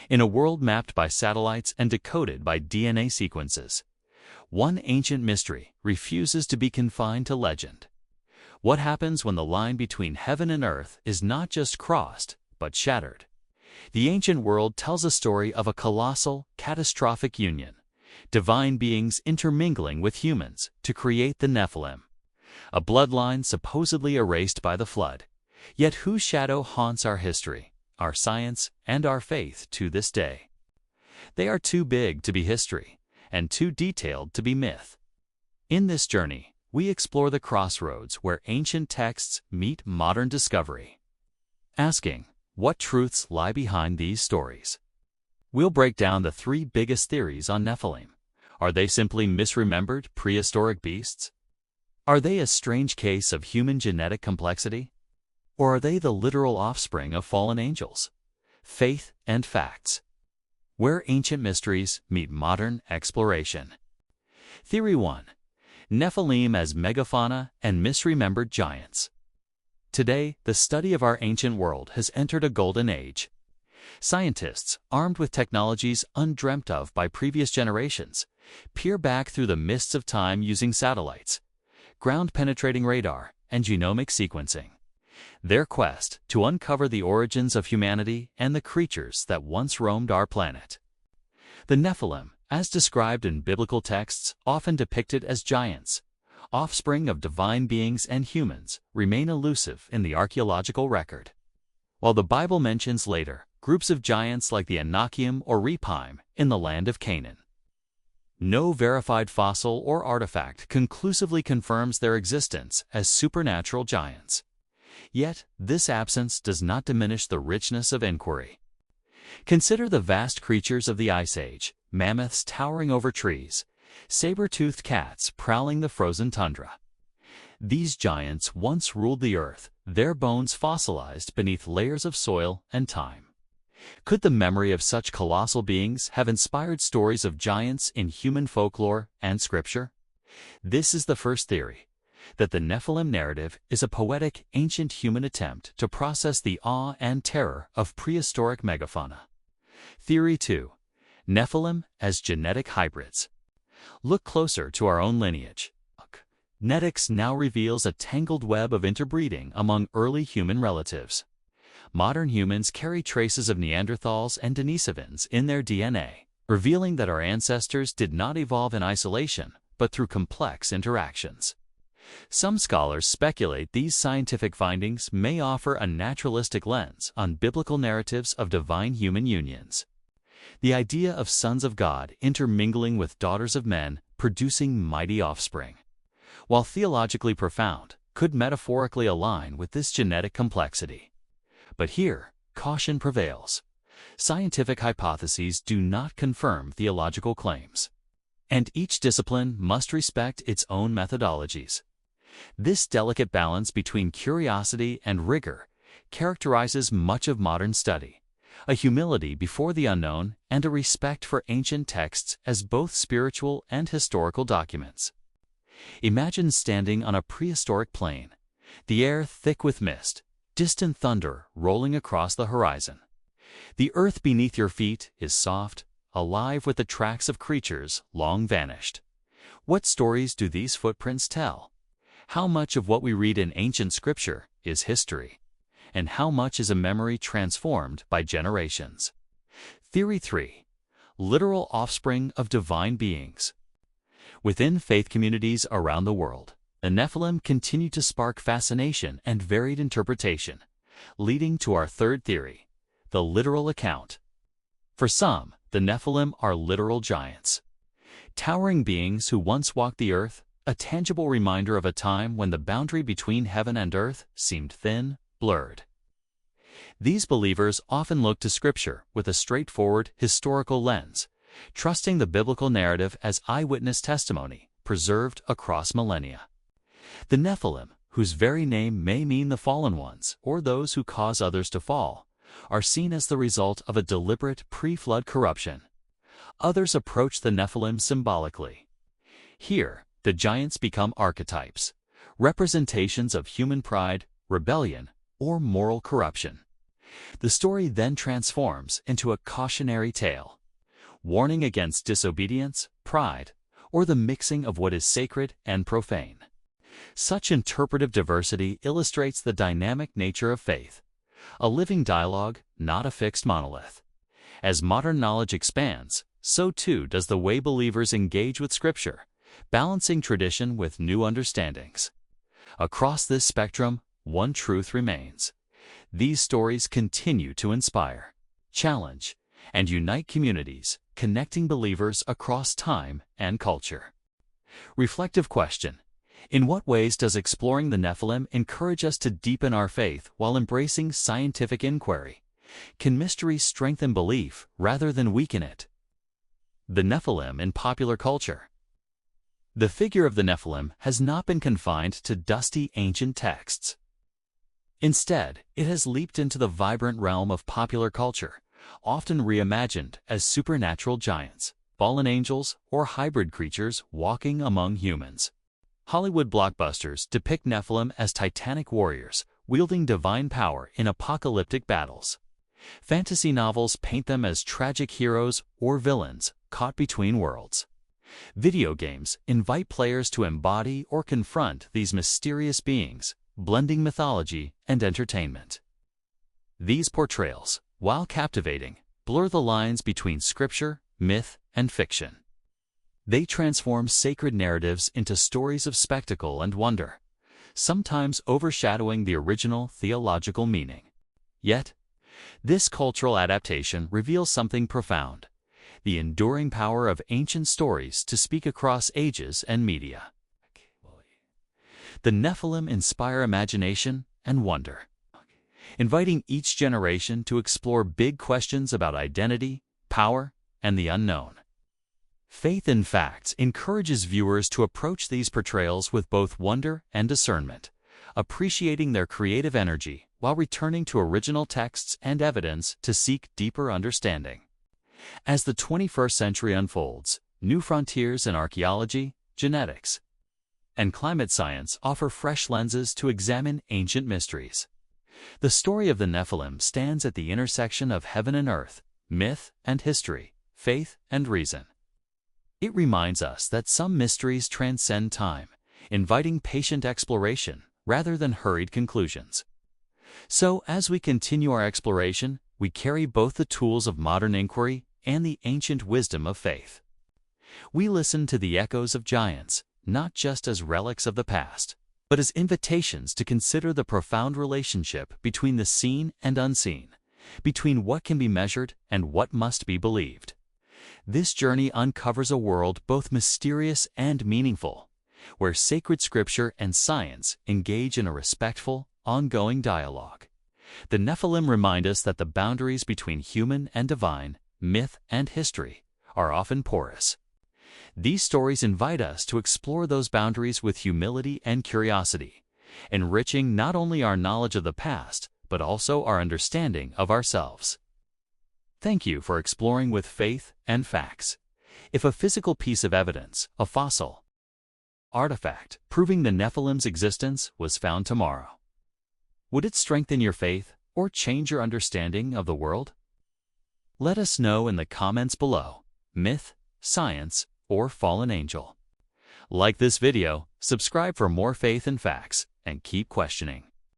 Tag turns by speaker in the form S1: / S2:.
S1: In a world mapped by satellites and decoded by DNA sequences, one ancient mystery refuses to be confined to legend. What happens when the line between heaven and earth is not just crossed, but shattered? The ancient world tells a story of a colossal, catastrophic union, divine beings intermingling with humans to create the Nephilim, a bloodline supposedly erased by the flood, yet whose shadow haunts our history, our science, and our faith to this day. They are too big to be history, and too detailed to be myth. In this journey, we explore the crossroads where ancient texts meet modern discovery, asking, what truths lie behind these stories? We'll break down the three biggest theories on Nephilim. Are they simply misremembered prehistoric beasts? Are they a strange case of human genetic complexity? Or are they the literal offspring of fallen angels? Faith and facts. Where ancient mysteries meet modern exploration. Theory 1. Nephilim as Mega-Fauna and misremembered giants. Today, the study of our ancient world has entered a golden age. Scientists, armed with technologies undreamt of by previous generations, peer back through the mists of time using satellites, ground-penetrating radar, and genomic sequencing. Their quest to uncover the origins of humanity and the creatures that once roamed our planet. The Nephilim, as described in biblical texts, often depicted as giants, offspring of divine beings and humans, remain elusive in the archaeological record. While the Bible mentions later groups of giants like the Anakim or Rephaim in the land of Canaan, no verified fossil or artifact conclusively confirms their existence as supernatural giants. Yet, this absence does not diminish the richness of inquiry. Consider the vast creatures of the Ice Age, mammoths towering over trees, saber-toothed cats prowling the frozen tundra. These giants once ruled the earth, their bones fossilized beneath layers of soil and time. Could the memory of such colossal beings have inspired stories of giants in human folklore and scripture? This is the first theory, that the Nephilim narrative is a poetic, ancient human attempt to process the awe and terror of prehistoric megafauna. Theory 2. Nephilim as genetic hybrids. Look closer to our own lineage. Genetics now reveals a tangled web of interbreeding among early human relatives. Modern humans carry traces of Neanderthals and Denisovans in their DNA, revealing that our ancestors did not evolve in isolation, but through complex interactions. Some scholars speculate these scientific findings may offer a naturalistic lens on biblical narratives of divine human unions. The idea of sons of God intermingling with daughters of men, producing mighty offspring, while theologically profound, could metaphorically align with this genetic complexity. But here, caution prevails. Scientific hypotheses do not confirm theological claims, and each discipline must respect its own methodologies. This delicate balance between curiosity and rigor characterizes much of modern study, a humility before the unknown and a respect for ancient texts as both spiritual and historical documents. Imagine standing on a prehistoric plain, the air thick with mist, distant thunder rolling across the horizon. The earth beneath your feet is soft, alive with the tracks of creatures long vanished. What stories do these footprints tell? How much of what we read in ancient scripture is history, and how much is a memory transformed by generations? Theory 3. Literal offspring of divine beings. Within faith communities around the world, the Nephilim continue to spark fascination and varied interpretation, leading to our third theory, the literal account. For some, the Nephilim are literal giants, towering beings who once walked the earth, a tangible reminder of a time when the boundary between heaven and earth seemed thin, blurred. These believers often look to Scripture with a straightforward historical lens, trusting the biblical narrative as eyewitness testimony preserved across millennia. The Nephilim, whose very name may mean the fallen ones or those who cause others to fall, are seen as the result of a deliberate pre-flood corruption. Others approach the Nephilim symbolically. Here, the giants become archetypes, representations of human pride, rebellion, or moral corruption. The story then transforms into a cautionary tale, warning against disobedience, pride, or the mixing of what is sacred and profane. Such interpretive diversity illustrates the dynamic nature of faith, a living dialogue, not a fixed monolith. As modern knowledge expands, so too does the way believers engage with Scripture, balancing tradition with new understandings. Across this spectrum, one truth remains. These stories continue to inspire, challenge, and unite communities, connecting believers across time and culture. Reflective question: in what ways does exploring the Nephilim encourage us to deepen our faith while embracing scientific inquiry? Can mystery strengthen belief rather than weaken it? The Nephilim in popular culture. The figure of the Nephilim has not been confined to dusty ancient texts. Instead, it has leaped into the vibrant realm of popular culture, often reimagined as supernatural giants, fallen angels, or hybrid creatures walking among humans. Hollywood blockbusters depict Nephilim as titanic warriors, wielding divine power in apocalyptic battles. Fantasy novels paint them as tragic heroes or villains caught between worlds. Video games invite players to embody or confront these mysterious beings, blending mythology and entertainment. These portrayals, while captivating, blur the lines between scripture, myth, and fiction. They transform sacred narratives into stories of spectacle and wonder, sometimes overshadowing the original theological meaning. Yet, this cultural adaptation reveals something profound: the enduring power of ancient stories to speak across ages and media. The Nephilim inspire imagination and wonder, inviting each generation to explore big questions about identity, power, and the unknown. Faith in Facts encourages viewers to approach these portrayals with both wonder and discernment, appreciating their creative energy while returning to original texts and evidence to seek deeper understanding. As the 21st century unfolds, new frontiers in archaeology, genetics, and climate science offer fresh lenses to examine ancient mysteries. The story of the Nephilim stands at the intersection of heaven and earth, myth and history, faith and reason. It reminds us that some mysteries transcend time, inviting patient exploration rather than hurried conclusions. So, as we continue our exploration, we carry both the tools of modern inquiry and the ancient wisdom of faith. We listen to the echoes of giants, not just as relics of the past, but as invitations to consider the profound relationship between the seen and unseen, between what can be measured and what must be believed. This journey uncovers a world both mysterious and meaningful, where sacred scripture and science engage in a respectful, ongoing dialogue. The Nephilim remind us that the boundaries between human and divine, myth and history, are often porous. These stories invite us to explore those boundaries with humility and curiosity, enriching not only our knowledge of the past, but also our understanding of ourselves. Thank you for exploring with faith and facts. If a physical piece of evidence, a fossil, artifact proving the Nephilim's existence was found tomorrow, would it strengthen your faith or change your understanding of the world? Let us know in the comments below. Myth, science, or fallen angel? Like this video, subscribe for more faith and facts, and keep questioning.